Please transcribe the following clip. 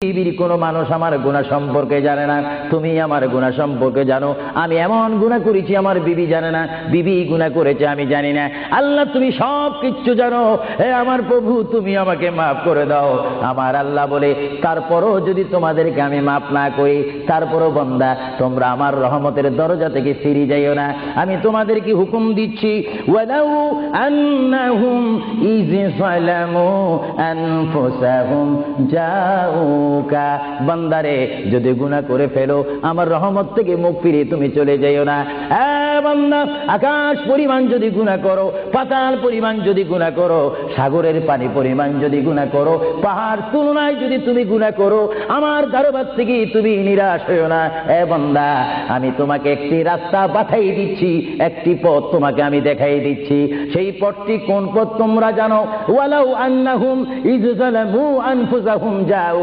পৃথিবীর কোনো মানুষ আমার গুনাহ সম্পর্কে জানে না, তুমি আমার গুনাহ সম্পর্কে জানো। আমি এমন গুনাহ করেছি আমার বিবি জানে না, বিবি গুনাহ করেছে আমি জানি না। আল্লাহ তুমি সব কিছু জানো, হে আমার প্রভু তুমি আমাকে মাফ করে দাও। আমার আল্লাহ বলে, তারপরও যদি তোমাদেরকে আমি মাফ না করি, তারপরও বান্দা তোমরা আমার রহমতের দরজা থেকে ফিরে যাইও না। আমি তোমাদেরকে হুকুম দিচ্ছি, ওয়ালাউ আন্নাহুম ইয যালামু আনফুসাহুম জাউকা, বান্দারে যদি গুনাহ করে ফেলো আমার রহমত থেকে মুখ ফিরিয়ে তুমি চলে যাইও না। বান্দা, আকাশ পরিমাণ যদি গুনাহ করো, পাতাল পরিমাণ যদি গুনাহ করো, সাগরের পানি পরিমাণ যদি গুনাহ করো, পাহাড় তুলনায় যদি তুমি গুনাহ করো, আমার দরবার থেকে তুমি নিরাশ হইও না। বান্দা, আমি তোমাকে একটি রাস্তা পাঠাই দিচ্ছি, একটি পথ তোমাকে আমি দেখাই দিচ্ছি। সেই পথটি কোন পথ তোমরা জানো? ওয়ালাউ আন্নাহুম ইয যালামু আনফুসাহুম জাউ